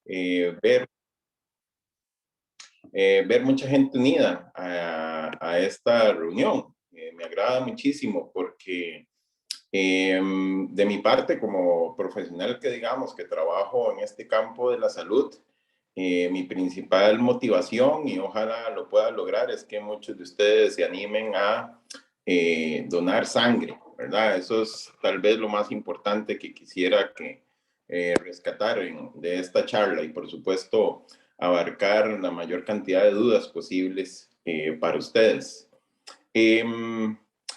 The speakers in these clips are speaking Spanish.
ver, ver mucha gente unida a esta reunión. Me agrada muchísimo porque de mi parte, como profesional que digamos que trabajo en este campo de la salud, mi principal motivación, y ojalá lo pueda lograr, es que muchos de ustedes se animen a donar sangre, ¿verdad? Eso es tal vez lo más importante que quisiera que rescatar de esta charla y por supuesto abarcar la mayor cantidad de dudas posibles para ustedes.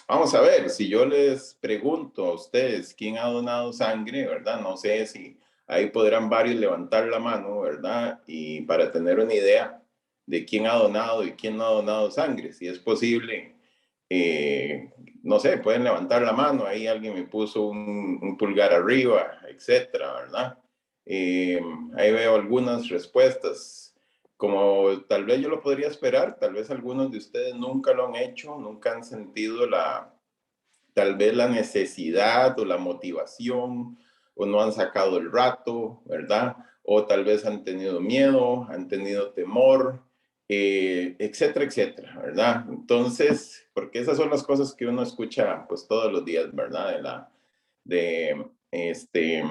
Vamos a ver, si yo les pregunto a ustedes quién ha donado sangre, ¿verdad? No sé si ahí podrán varios levantar la mano, ¿verdad? Y para tener una idea de quién ha donado y quién no ha donado sangre, si es posible, no sé, pueden levantar la mano, ahí alguien me puso un pulgar arriba, etcétera, ¿verdad? Ahí veo algunas respuestas. Como tal vez yo lo podría esperar, tal vez algunos de ustedes nunca lo han hecho, nunca han sentido tal vez la necesidad o la motivación, o no han sacado el rato, ¿verdad? O tal vez han tenido miedo, han tenido temor, etcétera, etcétera, ¿verdad? Entonces, porque esas son las cosas que uno escucha pues todos los días, ¿verdad? De, este,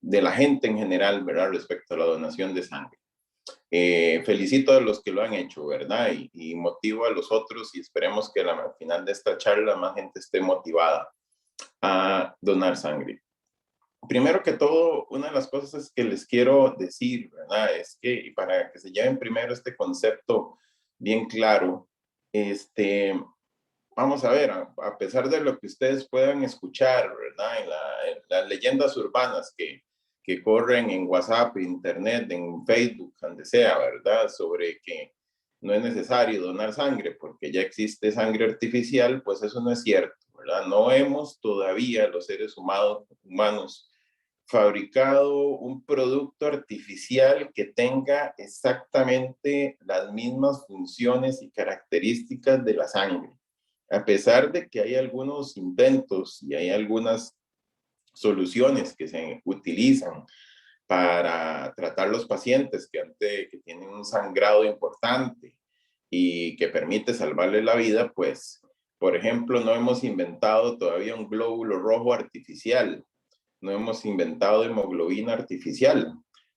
de la gente en general, ¿verdad? Respecto a la donación de sangre. Felicito a los que lo han hecho, ¿verdad? Y motivo a los otros y esperemos que al final de esta charla más gente esté motivada a donar sangre. Primero que todo, una de las cosas que les quiero decir, ¿verdad? Es que, y para que se lleven primero este concepto bien claro, vamos a ver, a pesar de lo que ustedes puedan escuchar, ¿verdad? En las leyendas urbanas que corren en WhatsApp, Internet, en Facebook, donde sea, ¿verdad? Sobre que no es necesario donar sangre porque ya existe sangre artificial, pues eso no es cierto, ¿verdad? No hemos todavía los seres humanos fabricado un producto artificial que tenga exactamente las mismas funciones y características de la sangre. A pesar de que hay algunos inventos y hay algunas soluciones que se utilizan para tratar los pacientes que tienen un sangrado importante y que permite salvarle la vida, pues, por ejemplo, no hemos inventado todavía un glóbulo rojo artificial, no hemos inventado hemoglobina artificial.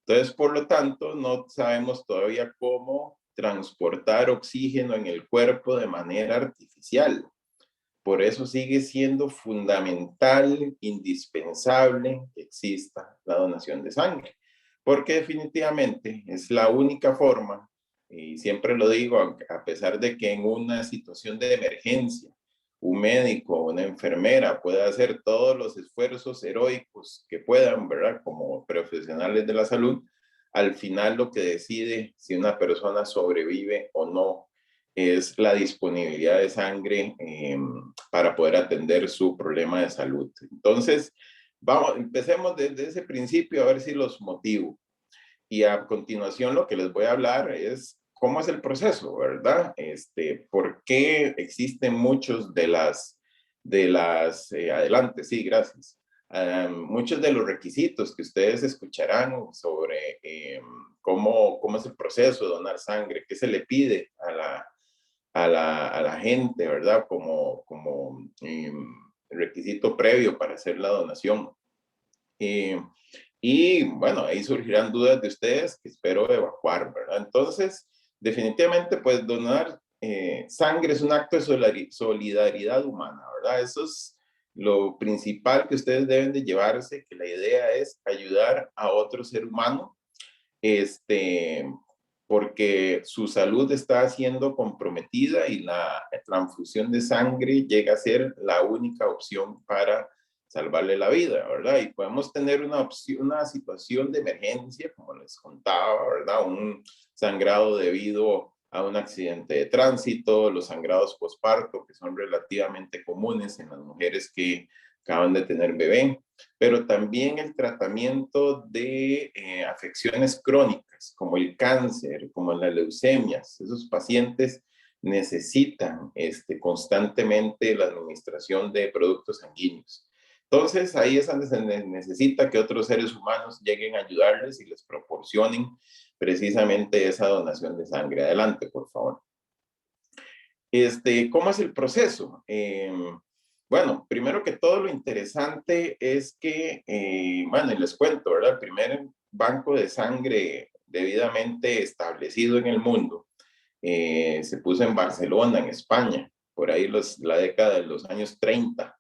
Entonces, por lo tanto, no sabemos todavía cómo transportar oxígeno en el cuerpo de manera artificial. Por eso sigue siendo fundamental, indispensable que exista la donación de sangre, porque definitivamente es la única forma, y siempre lo digo, a pesar de que en una situación de emergencia, un médico o una enfermera puede hacer todos los esfuerzos heroicos que puedan, ¿verdad? Como profesionales de la salud, al final lo que decide si una persona sobrevive o no es la disponibilidad de sangre para poder atender su problema de salud. Entonces, empecemos desde ese principio a ver si los motivo. Y a continuación lo que les voy a hablar es cómo es el proceso, ¿verdad? ¿Por qué existen muchos adelante, sí, gracias. Muchos de los requisitos que ustedes escucharán sobre cómo es el proceso de donar sangre, qué se le pide a la gente, ¿verdad? Como requisito previo para hacer la donación. Y bueno, ahí surgirán dudas de ustedes que espero evacuar, ¿verdad? Entonces, definitivamente, pues donar sangre es un acto de solidaridad humana, ¿verdad? Eso es lo principal que ustedes deben de llevarse, que la idea es ayudar a otro ser humano, porque su salud está siendo comprometida y la transfusión de sangre llega a ser la única opción para salvarle la vida, ¿verdad? Y podemos tener una situación de emergencia, como les contaba, ¿verdad? Un sangrado debido a un accidente de tránsito, los sangrados posparto, que son relativamente comunes en las mujeres que acaban de tener bebé, pero también el tratamiento de afecciones crónicas, como el cáncer, como las leucemias. Esos pacientes necesitan constantemente la administración de productos sanguíneos. Entonces, ahí es donde se necesita que otros seres humanos lleguen a ayudarles y les proporcionen precisamente esa donación de sangre. Adelante, por favor. ¿Cómo es el proceso? Bueno, primero que todo, lo interesante es que, bueno, y les cuento, ¿verdad? El primer banco de sangre debidamente establecido en el mundo se puso en Barcelona, en España, por ahí la década de los años 30.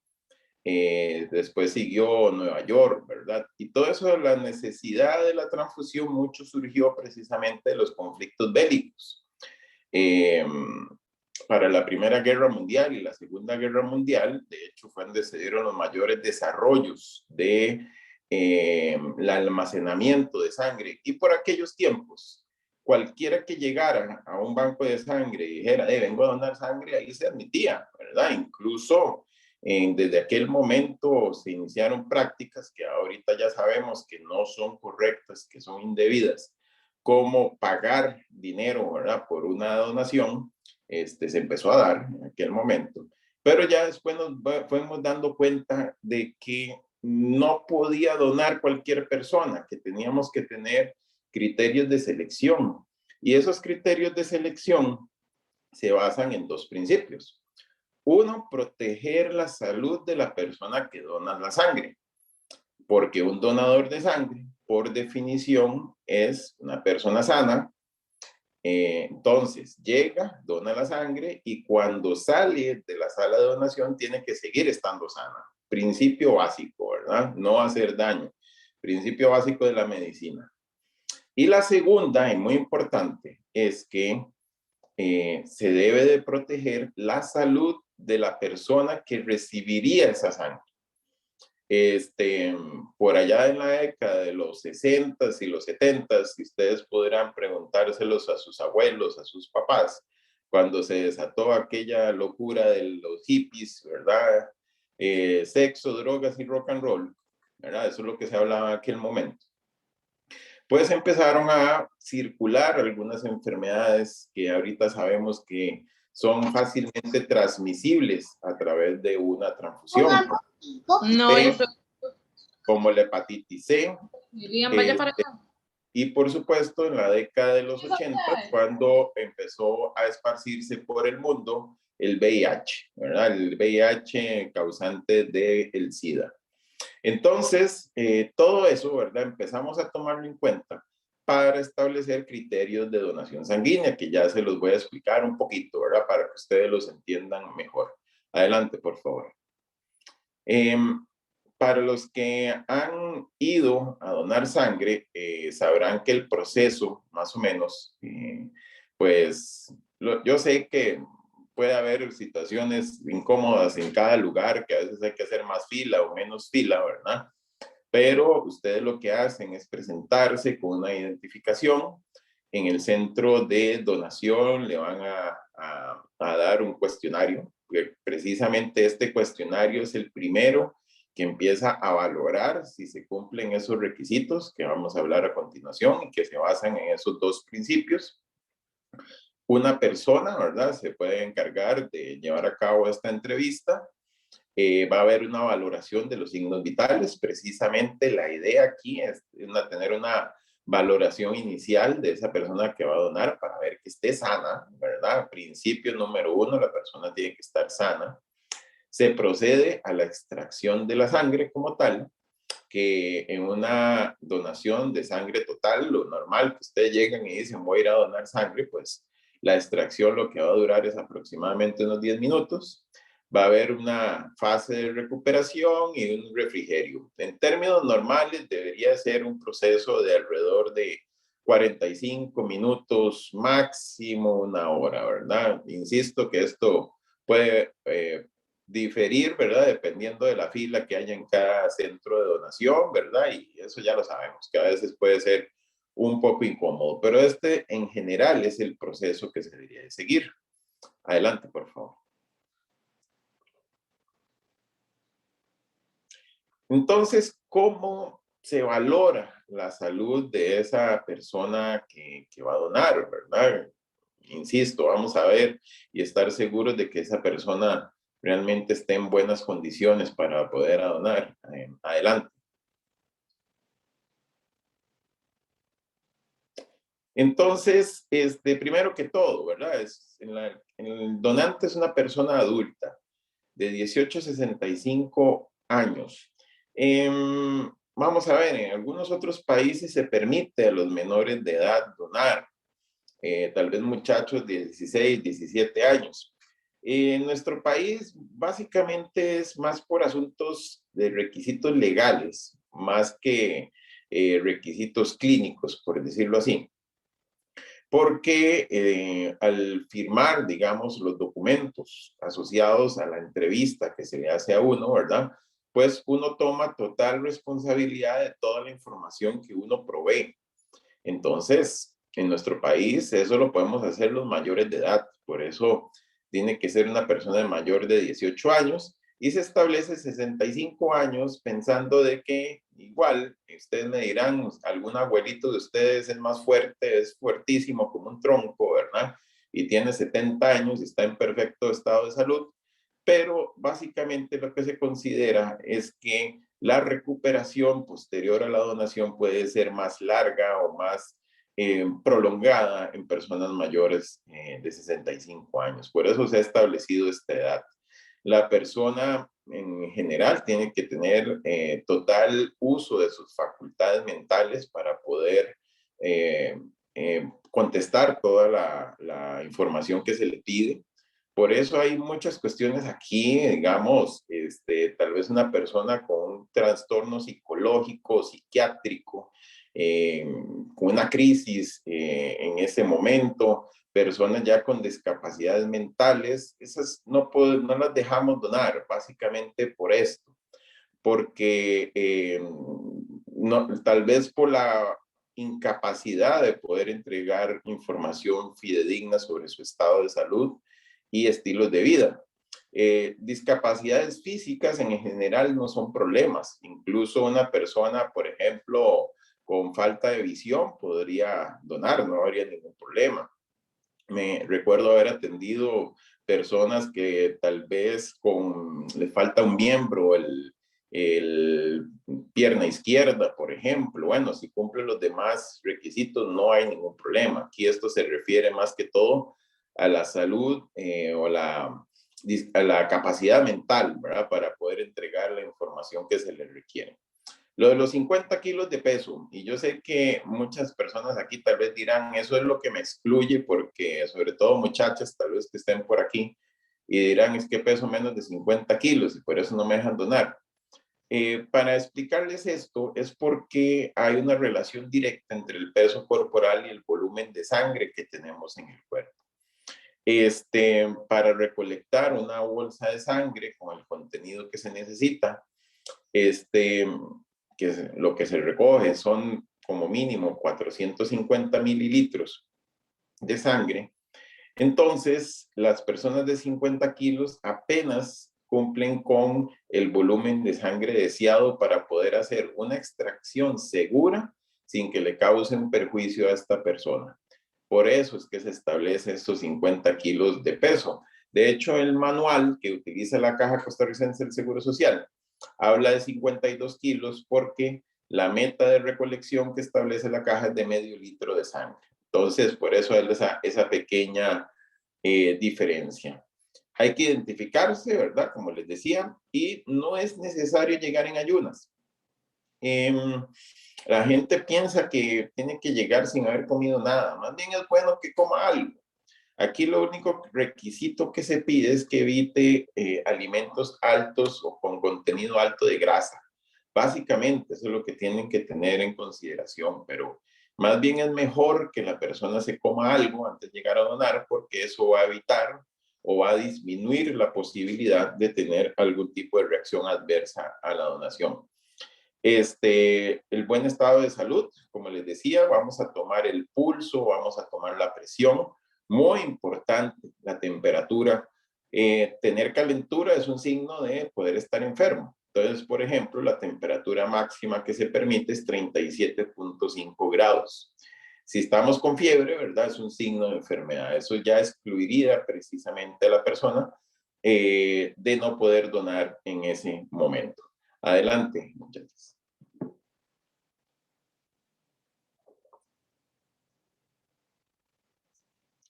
Después siguió Nueva York, ¿verdad? Y todo eso, la necesidad de la transfusión, mucho surgió precisamente de los conflictos bélicos. Eh, para la Primera Guerra Mundial y la Segunda Guerra Mundial, de hecho, fue donde se dieron los mayores desarrollos de el almacenamiento de sangre. Y por aquellos tiempos, cualquiera que llegara a un banco de sangre y dijera, vengo a donar sangre, ahí se admitía, ¿verdad? Incluso desde aquel momento se iniciaron prácticas que ahorita ya sabemos que no son correctas, que son indebidas, como pagar dinero, ¿verdad? Por una donación, se empezó a dar en aquel momento. Pero ya después nos fuimos dando cuenta de que no podía donar cualquier persona, que teníamos que tener criterios de selección. Y esos criterios de selección se basan en dos principios. Uno, proteger la salud de la persona que dona la sangre, porque un donador de sangre, por definición, es una persona sana. Entonces, llega, dona la sangre y cuando sale de la sala de donación tiene que seguir estando sana. Principio básico, ¿verdad? No hacer daño. Principio básico de la medicina. Y la segunda, y muy importante, es que se debe de proteger la salud de la persona que recibiría esa sangre. Por allá en la década de los 60s y los 70s, ustedes podrán preguntárselos a sus abuelos, a sus papás, cuando se desató aquella locura de los hippies, ¿verdad? Sexo, drogas y rock and roll, ¿verdad? Eso es lo que se hablaba en aquel momento. Pues empezaron a circular algunas enfermedades que ahorita sabemos que son fácilmente transmisibles a través de una transfusión. No, como la hepatitis C. Y por supuesto, en la década de los 80, cuando empezó a esparcirse por el mundo el VIH, ¿verdad? El VIH causante del SIDA. Entonces, todo eso, ¿verdad? Empezamos a tomarlo en cuenta para establecer criterios de donación sanguínea, que ya se los voy a explicar un poquito, ¿verdad? Para que ustedes los entiendan mejor. Adelante, por favor. Para los que han ido a donar sangre, sabrán que el proceso, más o menos, pues yo sé que puede haber situaciones incómodas en cada lugar, que a veces hay que hacer más fila o menos fila, ¿verdad? Pero ustedes lo que hacen es presentarse con una identificación. En el centro de donación le van a dar un cuestionario. Precisamente este cuestionario es el primero que empieza a valorar si se cumplen esos requisitos que vamos a hablar a continuación y que se basan en esos dos principios. Una persona, ¿verdad? Se puede encargar de llevar a cabo esta entrevista. Va a haber una valoración de los signos vitales. Precisamente la idea aquí es tener una valoración inicial de esa persona que va a donar para ver que esté sana, ¿verdad? Principio número uno, la persona tiene que estar sana. Se procede a la extracción de la sangre como tal, que en una donación de sangre total, lo normal que ustedes llegan y dicen voy a ir a donar sangre, pues la extracción lo que va a durar es aproximadamente unos 10 minutos. Va a haber una fase de recuperación y un refrigerio. En términos normales debería ser un proceso de alrededor de 45 minutos, máximo una hora, ¿verdad? Insisto que esto puede diferir, ¿verdad? Dependiendo de la fila que haya en cada centro de donación, ¿verdad? Y eso ya lo sabemos, que a veces puede ser un poco incómodo, pero en general es el proceso que se debería de seguir. Adelante, por favor. Entonces, ¿cómo se valora la salud de esa persona que va a donar, verdad? Insisto, vamos a ver y estar seguros de que esa persona realmente esté en buenas condiciones para poder donar. Adelante. Entonces, primero que todo, ¿verdad? El donante es una persona adulta de 18 a 65 años. Vamos a ver, en algunos otros países se permite a los menores de edad donar, tal vez muchachos de 16, 17 años. En nuestro país básicamente es más por asuntos de requisitos legales, más que requisitos clínicos, por decirlo así. Porque al firmar, digamos, los documentos asociados a la entrevista que se le hace a uno, ¿verdad? Pues uno toma total responsabilidad de toda la información que uno provee. Entonces, en nuestro país eso lo podemos hacer los mayores de edad, por eso tiene que ser una persona mayor de 18 años y se establece 65 años pensando de que igual, ustedes me dirán, algún abuelito de ustedes es más fuerte, es fuertísimo como un tronco, ¿verdad? Y tiene 70 años y está en perfecto estado de salud, pero básicamente lo que se considera es que la recuperación posterior a la donación puede ser más larga o más prolongada en personas mayores de 65 años. Por eso se ha establecido esta edad. La persona en general tiene que tener total uso de sus facultades mentales para poder contestar toda la información que se le pide. Por eso hay muchas cuestiones aquí, digamos, tal vez una persona con un trastorno psicológico, psiquiátrico, con una crisis en ese momento, personas ya con discapacidades mentales, esas no las dejamos donar, básicamente por esto, porque tal vez por la incapacidad de poder entregar información fidedigna sobre su estado de salud y estilos de vida. Discapacidades físicas en general no son problemas. Incluso una persona, por ejemplo, con falta de visión podría donar, no habría ningún problema. Me recuerdo haber atendido personas que tal vez le falta un miembro, el pierna izquierda, por ejemplo. Bueno, si cumple los demás requisitos, no hay ningún problema. Aquí esto se refiere más que todo a la salud o a la capacidad mental, ¿verdad? Para poder entregar la información que se le requiere. Lo de los 50 kilos de peso, y yo sé que muchas personas aquí tal vez dirán, eso es lo que me excluye, porque sobre todo muchachas tal vez que estén por aquí, y dirán, es que peso menos de 50 kilos y por eso no me dejan donar. Para explicarles esto es porque hay una relación directa entre el peso corporal y el volumen de sangre que tenemos en el cuerpo. Para recolectar una bolsa de sangre con el contenido que se necesita, que lo que se recoge son como mínimo 450 mililitros de sangre. Entonces, las personas de 50 kilos apenas cumplen con el volumen de sangre deseado para poder hacer una extracción segura sin que le cause un perjuicio a esta persona. Por eso es que se establece estos 50 kilos de peso. De hecho, el manual que utiliza la Caja Costarricense del Seguro Social habla de 52 kilos porque la meta de recolección que establece la caja es de medio litro de sangre. Entonces, por eso es esa pequeña diferencia. Hay que identificarse, ¿verdad? Como les decía, y no es necesario llegar en ayunas. La gente piensa que tiene que llegar sin haber comido nada. Más bien es bueno que coma algo. Aquí lo único requisito que se pide es que evite alimentos altos o con contenido alto de grasa. Básicamente, eso es lo que tienen que tener en consideración, pero más bien es mejor que la persona se coma algo antes de llegar a donar, porque eso va a evitar o va a disminuir la posibilidad de tener algún tipo de reacción adversa a la donación. El buen estado de salud, como les decía, vamos a tomar el pulso, vamos a tomar la presión, muy importante, la temperatura. Tener calentura es un signo de poder estar enfermo. Entonces, por ejemplo, la temperatura máxima que se permite es 37.5 grados. Si estamos con fiebre, ¿verdad? Es un signo de enfermedad. Eso ya excluiría precisamente a la persona de no poder donar en ese momento. Adelante, muchachos.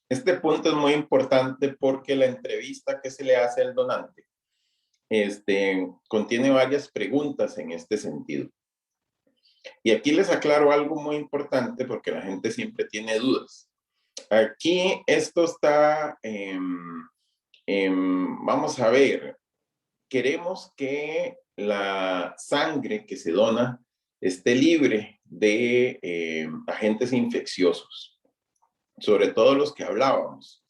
Este punto es muy importante porque la entrevista que se le hace al donante contiene varias preguntas en este sentido. Y aquí les aclaro algo muy importante porque la gente siempre tiene dudas. Aquí esto está, vamos a ver, queremos que la sangre que se dona esté libre de agentes infecciosos, sobre todo los que hablábamos,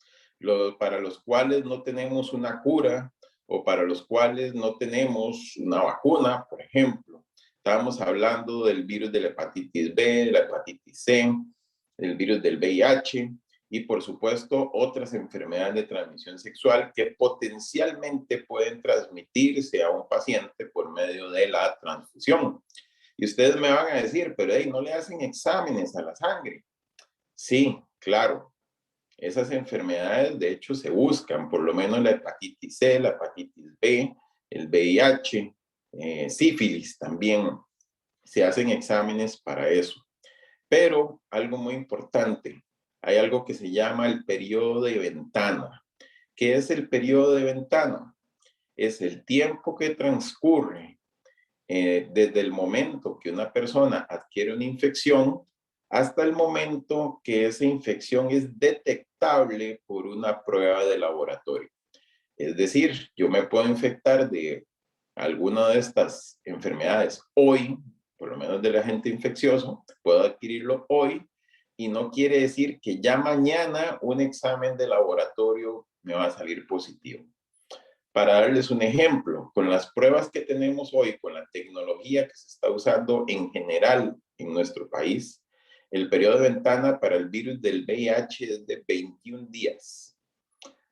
para los cuales no tenemos una cura o para los cuales no tenemos una vacuna, por ejemplo. Estábamos hablando del virus de la hepatitis B, la hepatitis C, el virus del VIH y por supuesto otras enfermedades de transmisión sexual que potencialmente pueden transmitirse a un paciente por medio de la transfusión. Y ustedes me van a decir, pero hey, ¿no le hacen exámenes a la sangre? Sí, claro. Esas enfermedades, de hecho, se buscan, por lo menos la hepatitis C, la hepatitis B, el VIH, sífilis también. Se hacen exámenes para eso. Pero algo muy importante, hay algo que se llama el periodo de ventana. ¿Qué es el periodo de ventana? Es el tiempo que transcurre desde el momento que una persona adquiere una infección hasta el momento que esa infección es detectable por una prueba de laboratorio. Es decir, yo me puedo infectar de alguna de estas enfermedades hoy, por lo menos del agente infeccioso, puedo adquirirlo hoy y no quiere decir que ya mañana un examen de laboratorio me va a salir positivo. Para darles un ejemplo, con las pruebas que tenemos hoy, con la tecnología que se está usando en general en nuestro país, el periodo de ventana para el virus del VIH es de 21 días.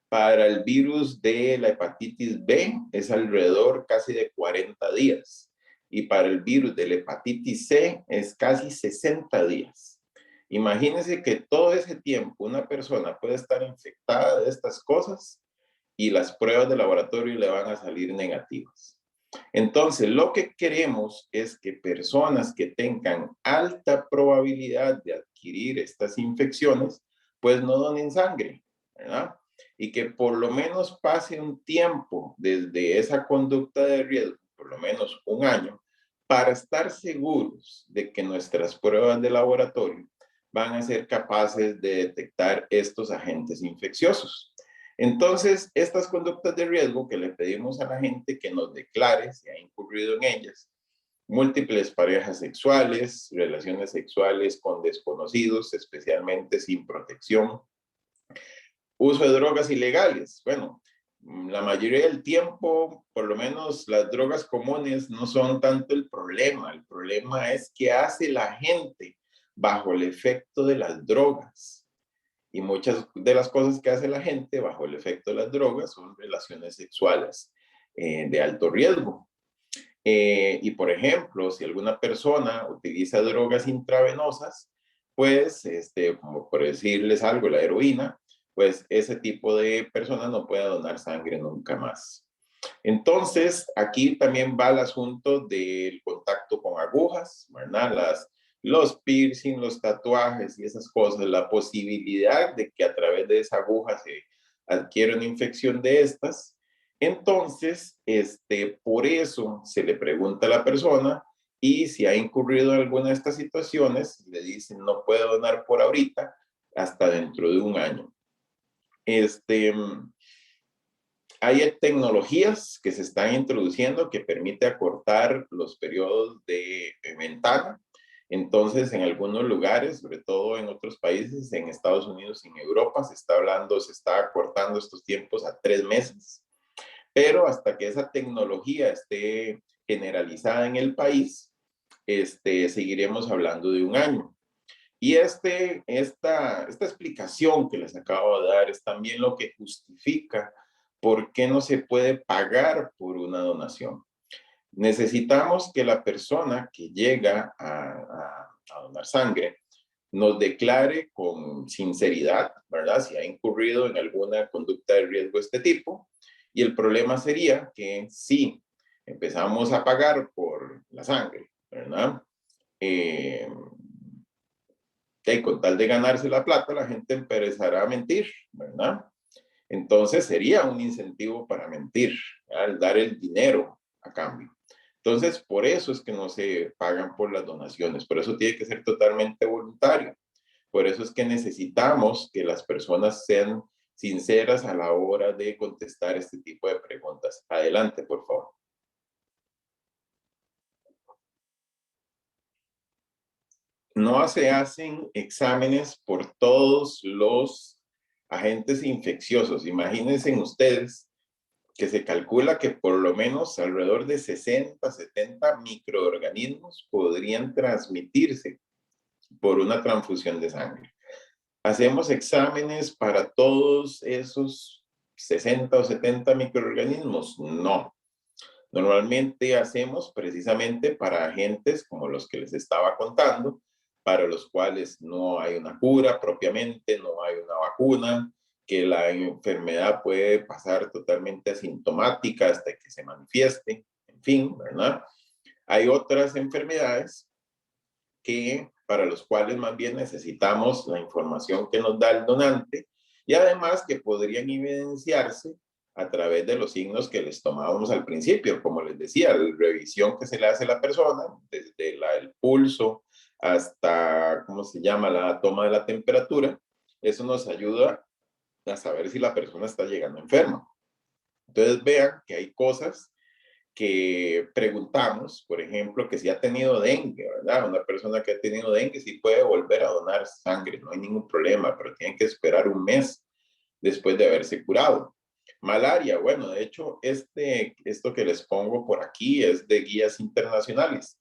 Para el virus de la hepatitis B es alrededor casi de 40 días. Y para el virus de la hepatitis C es casi 60 días. Imagínense que todo ese tiempo una persona puede estar infectada de estas cosas y las pruebas de laboratorio le van a salir negativas. Entonces, lo que queremos es que personas que tengan alta probabilidad de adquirir estas infecciones, pues no donen sangre, ¿verdad? Y que por lo menos pase un tiempo desde esa conducta de riesgo, por lo menos un año, para estar seguros de que nuestras pruebas de laboratorio van a ser capaces de detectar estos agentes infecciosos. Entonces, estas conductas de riesgo que le pedimos a la gente que nos declare si ha incurrido en ellas, múltiples parejas sexuales, relaciones sexuales con desconocidos, especialmente sin protección, uso de drogas ilegales. Bueno, la mayoría del tiempo, por lo menos las drogas comunes no son tanto el problema es qué hace la gente bajo el efecto de las drogas. Y muchas de las cosas que hace la gente bajo el efecto de las drogas son relaciones sexuales de alto riesgo. Y por ejemplo, si alguna persona utiliza drogas intravenosas, pues, como por decirles algo, la heroína, pues ese tipo de persona no puede donar sangre nunca más. Entonces, aquí también va el asunto del contacto con agujas, ¿verdad? Los piercing, los tatuajes y esas cosas, la posibilidad de que a través de esa aguja se adquiera una infección de estas. Entonces, por eso se le pregunta a la persona y si ha incurrido en alguna de estas situaciones, le dicen no puede donar por ahorita hasta dentro de un año. Hay tecnologías que se están introduciendo que permite acortar los periodos de ventana. Entonces, en algunos lugares, sobre todo en otros países, en Estados Unidos y en Europa, se está acortando estos tiempos a 3 meses. Pero hasta que esa tecnología esté generalizada en el país, seguiremos hablando de un año. Y esta explicación que les acabo de dar es también lo que justifica por qué no se puede pagar por una donación. Necesitamos que la persona que llega a donar sangre nos declare con sinceridad, ¿verdad? Si ha incurrido en alguna conducta de riesgo de este tipo Y el problema sería que si empezamos a pagar por la sangre, ¿verdad? Y con tal de ganarse la plata, la gente empezará a mentir, ¿verdad? Entonces sería un incentivo para mentir, al dar el dinero a cambio. Entonces, por eso es que no se pagan por las donaciones, por eso tiene que ser totalmente voluntario. Por eso es que necesitamos que las personas sean sinceras a la hora de contestar este tipo de preguntas. Adelante, por favor. No se hacen exámenes por todos los agentes infecciosos. Imagínense ustedes que se calcula que por lo menos alrededor de 60, 70 microorganismos podrían transmitirse por una transfusión de sangre. ¿Hacemos exámenes para todos esos 60 o 70 microorganismos? No. Normalmente hacemos precisamente para agentes como los que les estaba contando, para los cuales no hay una cura propiamente, no hay una vacuna, que la enfermedad puede pasar totalmente asintomática hasta que se manifieste, en fin, ¿verdad? Hay otras enfermedades que para los cuales más bien necesitamos la información que nos da el donante y además que podrían evidenciarse a través de los signos que les tomábamos al principio, como les decía, la revisión que se le hace a la persona, desde el pulso hasta, ¿cómo se llama?, la toma de la temperatura. Eso nos ayuda a saber si la persona está llegando enferma. Entonces vean que hay cosas que preguntamos, por ejemplo, que si ha tenido dengue, ¿verdad? Una persona que ha tenido dengue sí puede volver a donar sangre, no hay ningún problema, pero tiene que esperar un mes después de haberse curado. Malaria, bueno, de hecho, esto que les pongo por aquí es de guías internacionales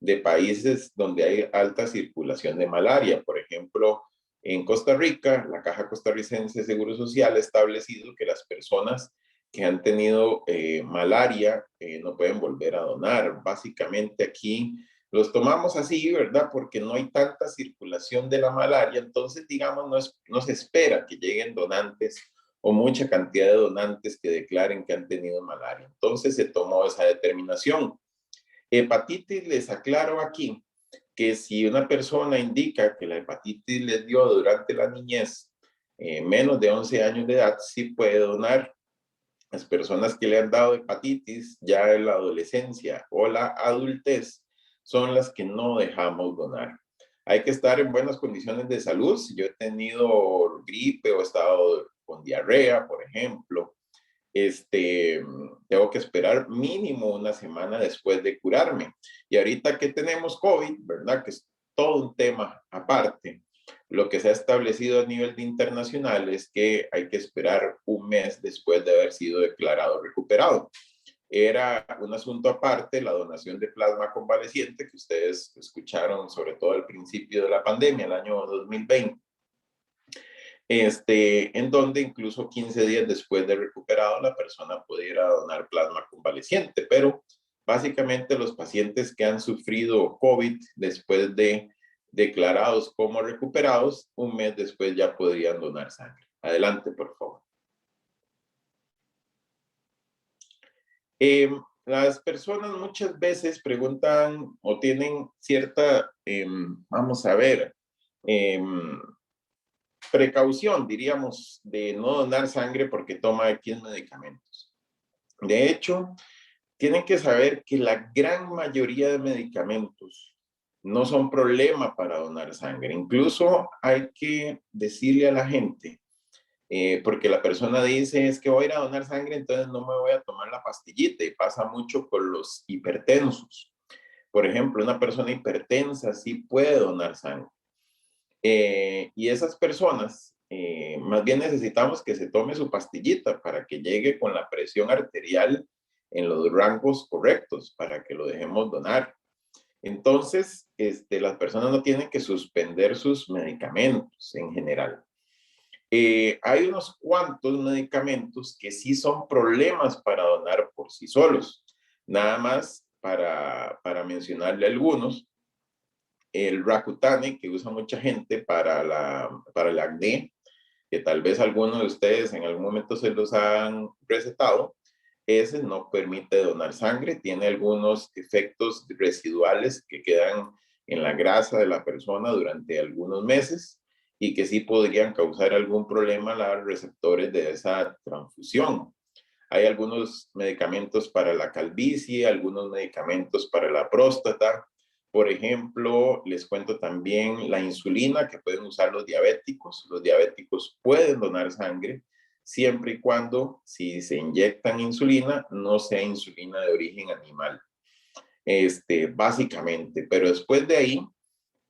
de países donde hay alta circulación de malaria. Por ejemplo, en Costa Rica, la Caja Costarricense de Seguro Social ha establecido que las personas que han tenido malaria no pueden volver a donar. Básicamente aquí los tomamos así, ¿verdad? Porque no hay tanta circulación de la malaria, entonces, digamos, no se espera que lleguen donantes o mucha cantidad de donantes que declaren que han tenido malaria. Entonces se tomó esa determinación. Hepatitis, les aclaro aquí que si una persona indica que la hepatitis les dio durante la niñez menos de 11 años de edad, sí puede donar. Las personas que le han dado hepatitis ya en la adolescencia o la adultez son las que no dejamos donar. Hay que estar en buenas condiciones de salud. Si yo he tenido gripe o he estado con diarrea, por ejemplo, tengo que esperar mínimo una semana después de curarme. Y ahorita que tenemos COVID, ¿verdad? Que es todo un tema aparte. Lo que se ha establecido a nivel internacional es que hay que esperar un mes después de haber sido declarado recuperado. Era un asunto aparte, la donación de plasma convaleciente que ustedes escucharon sobre todo al principio de la pandemia, el año 2020. En donde incluso 15 días después de recuperado la persona pudiera donar plasma convaleciente, pero básicamente los pacientes que han sufrido COVID después de declarados como recuperados, un mes después ya podrían donar sangre. Adelante, por favor. Las personas muchas veces preguntan o tienen cierta, vamos a ver, precaución, diríamos, de no donar sangre porque toma X medicamentos. De hecho, tienen que saber que la gran mayoría de medicamentos no son problema para donar sangre. Incluso hay que decirle a la gente, porque la persona dice, es que voy a ir a donar sangre, entonces no me voy a tomar la pastillita, y pasa mucho con los hipertensos. Por ejemplo, una persona hipertensa sí puede donar sangre. Y esas personas, más bien necesitamos que se tome su pastillita para que llegue con la presión arterial en los rangos correctos, para que lo dejemos donar. Entonces, las personas no tienen que suspender sus medicamentos en general. Hay unos cuantos medicamentos que sí son problemas para donar por sí solos. Nada más para mencionarle algunos. El Rakutane, que usa mucha gente para el acné, que tal vez algunos de ustedes en algún momento se los han recetado, ese no permite donar sangre, tiene algunos efectos residuales que quedan en la grasa de la persona durante algunos meses y que sí podrían causar algún problema a los receptores de esa transfusión. Hay algunos medicamentos para la calvicie, algunos medicamentos para la próstata. Por ejemplo, les cuento también la insulina que pueden usar los diabéticos. Los diabéticos pueden donar sangre siempre y cuando, si se inyectan insulina, no sea insulina de origen animal. Básicamente, pero después de ahí,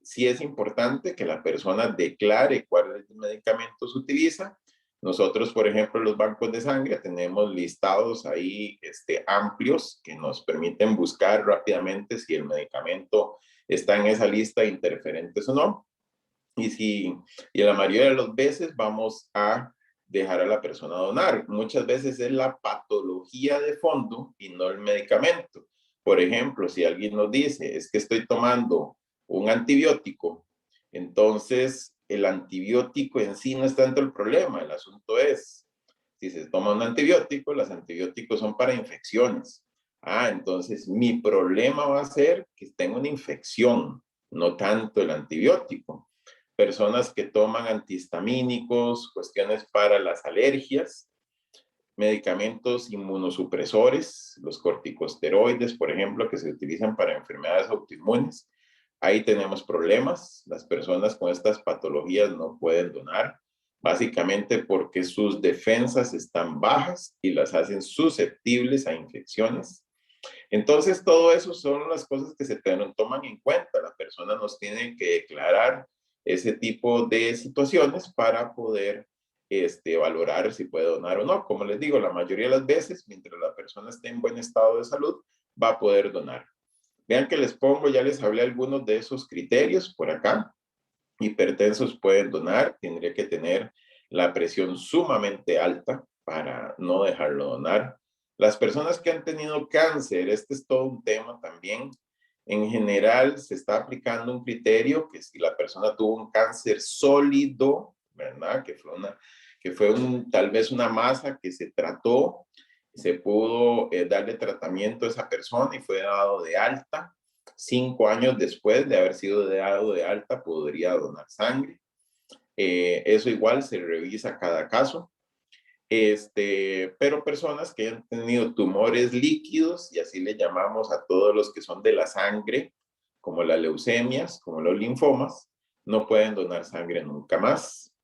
sí es importante que la persona declare cuál medicamento se utiliza. Nosotros, por ejemplo, los bancos de sangre tenemos listados ahí amplios que nos permiten buscar rápidamente si el medicamento está en esa lista de interferentes o no. Y la mayoría de las veces vamos a dejar a la persona donar. Muchas veces es la patología de fondo y no el medicamento. Por ejemplo, si alguien nos dice, es que estoy tomando un antibiótico, entonces el antibiótico en sí no es tanto el problema, el asunto es, si se toma un antibiótico, los antibióticos son para infecciones. Entonces mi problema va a ser que tengo una infección, no tanto el antibiótico. Personas que toman antihistamínicos, cuestiones para las alergias, medicamentos inmunosupresores, los corticosteroides, por ejemplo, que se utilizan para enfermedades autoinmunes. Ahí tenemos problemas. Las personas con estas patologías no pueden donar, básicamente porque sus defensas están bajas y las hacen susceptibles a infecciones. Entonces, todo eso son las cosas que se toman en cuenta. La persona nos tiene que declarar ese tipo de situaciones para poder valorar si puede donar o no. Como les digo, la mayoría de las veces, mientras la persona esté en buen estado de salud, va a poder donar. Vean que les pongo, ya les hablé algunos de esos criterios por acá. Hipertensos pueden donar, tendría que tener la presión sumamente alta para no dejarlo donar. Las personas que han tenido cáncer, este es todo un tema también. En general se está aplicando un criterio que si la persona tuvo un cáncer sólido, ¿verdad? Que fue tal vez una masa que se trató, se pudo darle tratamiento a esa persona y fue dado de alta. 5 años después de haber sido dado de alta, podría donar sangre. Eso igual se revisa cada caso. Pero personas que han tenido tumores líquidos, y así le llamamos a todos los que son de la sangre, como las leucemias, como los linfomas, no pueden donar sangre nunca más.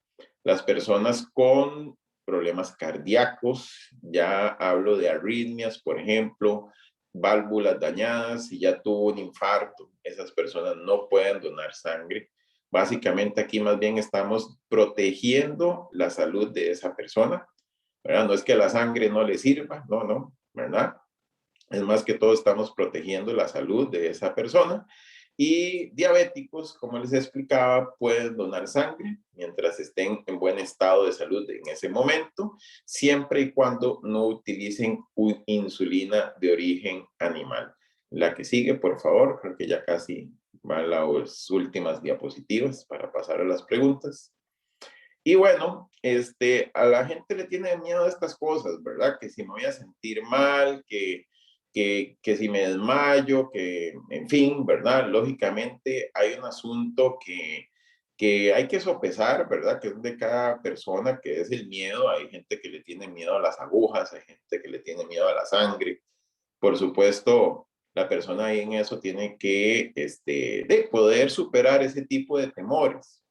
Las personas con problemas cardíacos, ya hablo de arritmias, por ejemplo, válvulas dañadas, si ya tuvo un infarto, esas personas no pueden donar sangre. Básicamente aquí más bien estamos protegiendo la salud de esa persona, ¿verdad? No es que la sangre no le sirva, no, ¿verdad? Es más que todo estamos protegiendo la salud de esa persona. Y diabéticos, como les explicaba, pueden donar sangre mientras estén en buen estado de salud en ese momento, siempre y cuando no utilicen insulina de origen animal. La que sigue, por favor, creo que ya casi van las últimas diapositivas para pasar a las preguntas. Y bueno, a la gente le tiene miedo a estas cosas, ¿verdad? Que si me voy a sentir mal, que si me desmayo, que, en fin, ¿verdad? Lógicamente hay un asunto que hay que sopesar, ¿verdad? Que es de cada persona, que es el miedo. Hay gente que le tiene miedo a las agujas, hay gente que le tiene miedo a la sangre. Por supuesto, la persona ahí en eso tiene que de poder superar ese tipo de temores.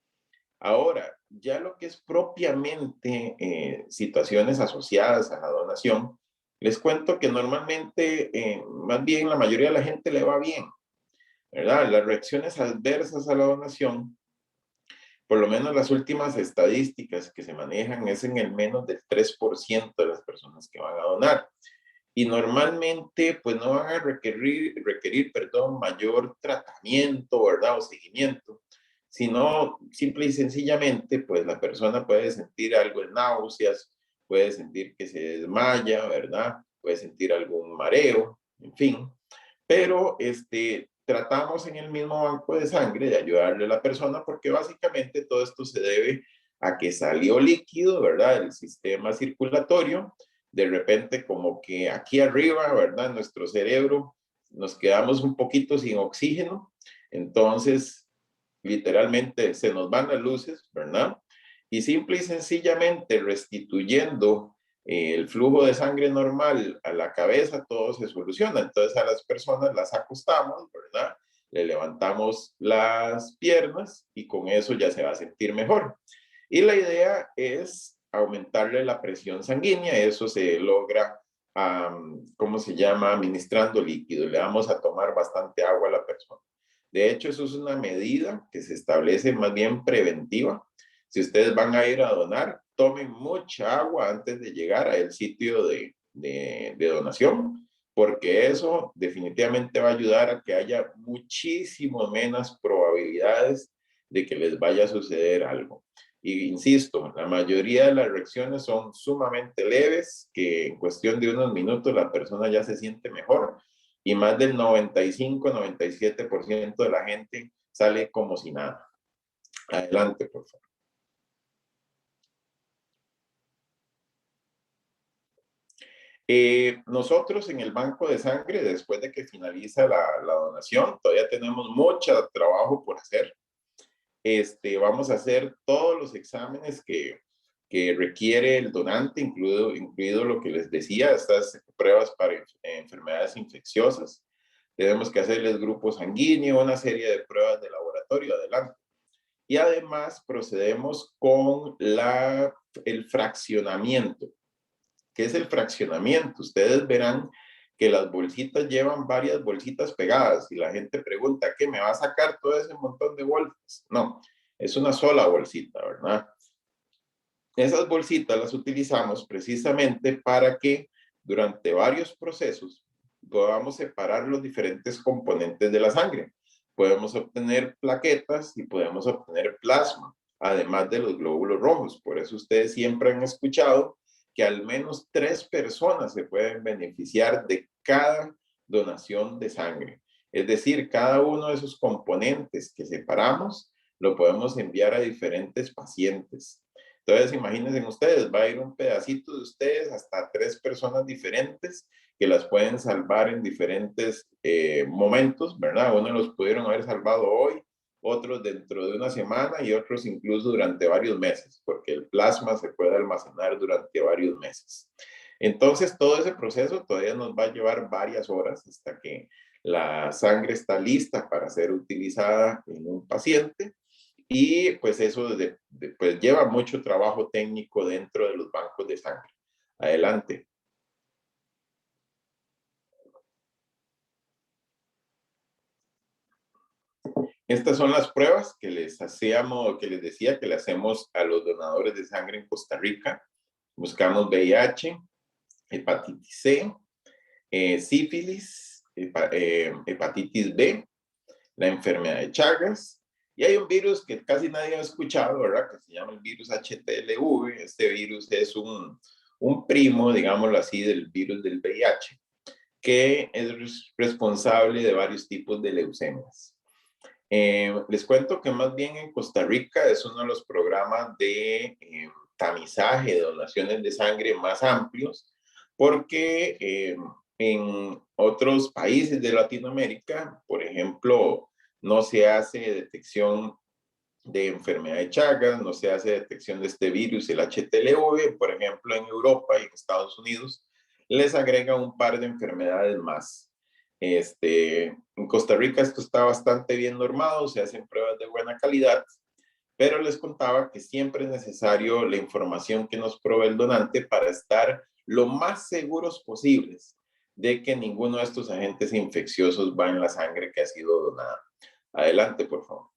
Ahora, ya lo que es propiamente situaciones asociadas a la donación, les cuento que normalmente, más bien la mayoría de la gente le va bien, ¿verdad? Las reacciones adversas a la donación, por lo menos las últimas estadísticas que se manejan, es en el menos del 3% de las personas que van a donar. Y normalmente, pues no van a requerir, mayor tratamiento, ¿verdad? O seguimiento, sino simple y sencillamente, pues la persona puede sentir algo de náuseas, puede sentir que se desmaya, ¿verdad? Puede sentir algún mareo, en fin. Pero tratamos en el mismo banco de sangre de ayudarle a la persona porque básicamente todo esto se debe a que salió líquido, ¿verdad? El sistema circulatorio, de repente como que aquí arriba, ¿verdad? Nuestro cerebro nos quedamos un poquito sin oxígeno, entonces literalmente se nos van las luces, ¿verdad? Y simple y sencillamente restituyendo el flujo de sangre normal a la cabeza, todo se soluciona. Entonces a las personas las acostamos, ¿verdad? Le levantamos las piernas y con eso ya se va a sentir mejor. Y la idea es aumentarle la presión sanguínea. Eso se logra, ¿cómo se llama? Administrando líquido. Le vamos a tomar bastante agua a la persona. De hecho, eso es una medida que se establece más bien preventiva. Si ustedes van a ir a donar, tomen mucha agua antes de llegar al sitio de donación, porque eso definitivamente va a ayudar a que haya muchísimo menos probabilidades de que les vaya a suceder algo. Y insisto, la mayoría de las reacciones son sumamente leves, que en cuestión de unos minutos la persona ya se siente mejor y más del 95-97% de la gente sale como si nada. Adelante, por favor. Nosotros en el banco de sangre, después de que finaliza la donación, todavía tenemos mucho trabajo por hacer. Vamos a hacer todos los exámenes que requiere el donante, incluido lo que les decía, estas pruebas para enfermedades infecciosas. Tenemos que hacerles grupo sanguíneo, una serie de pruebas de laboratorio, adelante. Y además procedemos con el fraccionamiento. ¿Qué es el fraccionamiento? Ustedes verán que las bolsitas llevan varias bolsitas pegadas y la gente pregunta, ¿qué me va a sacar todo ese montón de bolsas? No, es una sola bolsita, ¿verdad? Esas bolsitas las utilizamos precisamente para que durante varios procesos podamos separar los diferentes componentes de la sangre. Podemos obtener plaquetas y podemos obtener plasma, además de los glóbulos rojos. Por eso ustedes siempre han escuchado que al menos 3 personas se pueden beneficiar de cada donación de sangre. Es decir, cada uno de esos componentes que separamos lo podemos enviar a diferentes pacientes. Entonces, imagínense ustedes, va a ir un pedacito de ustedes hasta 3 personas diferentes que las pueden salvar en diferentes momentos, ¿verdad? Unos los pudieron haber salvado hoy, otros dentro de una semana y otros incluso durante varios meses, porque el plasma se puede almacenar durante varios meses. Entonces, todo ese proceso todavía nos va a llevar varias horas hasta que la sangre está lista para ser utilizada en un paciente. Y pues eso pues lleva mucho trabajo técnico dentro de los bancos de sangre. Adelante. Estas son las pruebas que les hacíamos, que les decía que le hacemos a los donadores de sangre en Costa Rica. Buscamos VIH, hepatitis C, sífilis, hepatitis B, la enfermedad de Chagas. Y hay un virus que casi nadie ha escuchado, ¿verdad? Que se llama el virus HTLV. Este virus es un primo, digámoslo así, del virus del VIH, que es responsable de varios tipos de leucemias. Les cuento que más bien en Costa Rica es uno de los programas de tamizaje de donaciones de sangre más amplios, porque en otros países de Latinoamérica, por ejemplo, no se hace detección de enfermedad de Chagas, no se hace detección de este virus, el HTLV, por ejemplo, en Europa y en Estados Unidos, les agrega un par de enfermedades más. En Costa Rica esto está bastante bien normado, se hacen pruebas de buena calidad, pero les contaba que siempre es necesario la información que nos provee el donante para estar lo más seguros posibles de que ninguno de estos agentes infecciosos va en la sangre que ha sido donada. Adelante, por favor.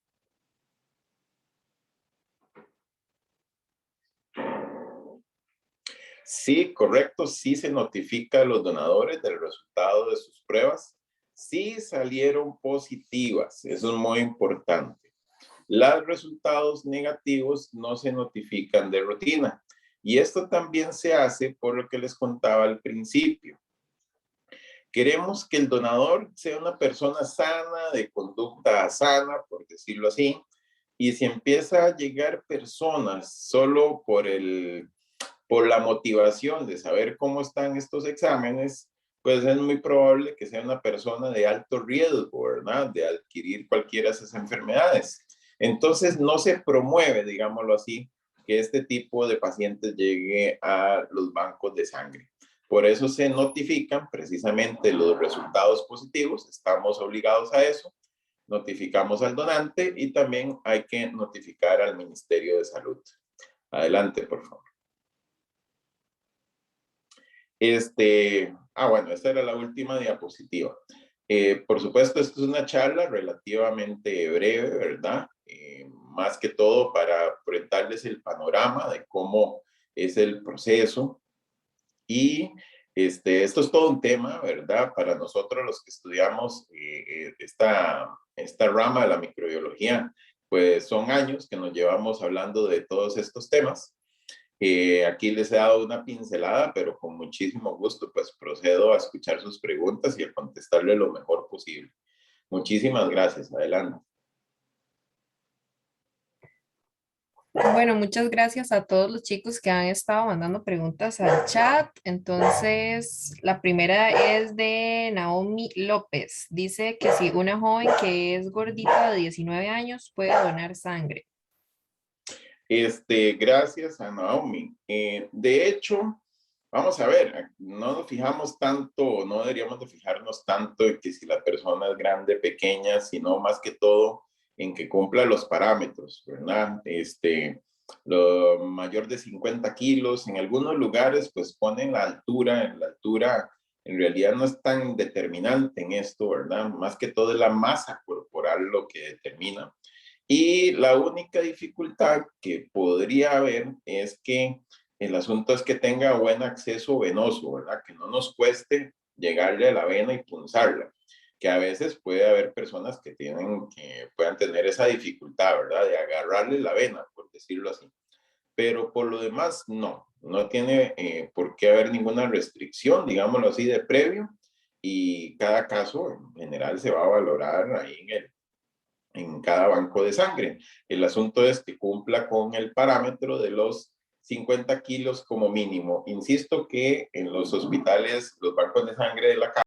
Sí, correcto, sí se notifica a los donadores del resultado de sus pruebas. Sí salieron positivas, eso es muy importante. Los resultados negativos no se notifican de rutina. Y esto también se hace por lo que les contaba al principio. Queremos que el donador sea una persona sana, de conducta sana, por decirlo así, Y si empieza a llegar personas solo por la motivación de saber cómo están estos exámenes, pues es muy probable que sea una persona de alto riesgo, ¿verdad? De adquirir cualquiera de esas enfermedades. Entonces, no se promueve, digámoslo así, que este tipo de pacientes llegue a los bancos de sangre. Por eso se notifican precisamente los resultados positivos, estamos obligados a eso, notificamos al donante y también hay que notificar al Ministerio de Salud. Adelante, por favor. Bueno, esta era la última diapositiva. Por supuesto, esto es una charla relativamente breve, ¿verdad? Más que todo para presentarles el panorama de cómo es el proceso. Y esto es todo un tema, ¿verdad? Para nosotros los que estudiamos esta rama de la microbiología, pues son años que nos llevamos hablando de todos estos temas. Aquí les he dado una pincelada, pero con muchísimo gusto, pues procedo a escuchar sus preguntas y a contestarle lo mejor posible. Muchísimas gracias. Adelante. Bueno, muchas gracias a todos los chicos que han estado mandando preguntas al chat. Entonces, la primera es de Naomi López. Dice que si una joven que es gordita de 19 años puede donar sangre. Gracias a Naomi. De hecho, vamos a ver, no nos fijamos tanto, no deberíamos de fijarnos tanto en que si la persona es grande, pequeña, sino más que todo en que cumpla los parámetros, ¿verdad? Lo mayor de 50 kilos, en algunos lugares pues ponen la altura en realidad no es tan determinante en esto, ¿verdad? Más que todo es la masa corporal lo que determina. Y la única dificultad que podría haber es que el asunto es que tenga buen acceso venoso, ¿verdad? Que no nos cueste llegarle a la vena y punzarla, que a veces puede haber personas que puedan tener esa dificultad, ¿verdad? De agarrarle la vena, por decirlo así. Pero por lo demás, no tiene por qué haber ninguna restricción, digámoslo así, de previo, y cada caso en general se va a valorar ahí en cada banco de sangre. El asunto es que cumpla con el parámetro de los 50 kilos como mínimo. Insisto que en los hospitales, los bancos de sangre de la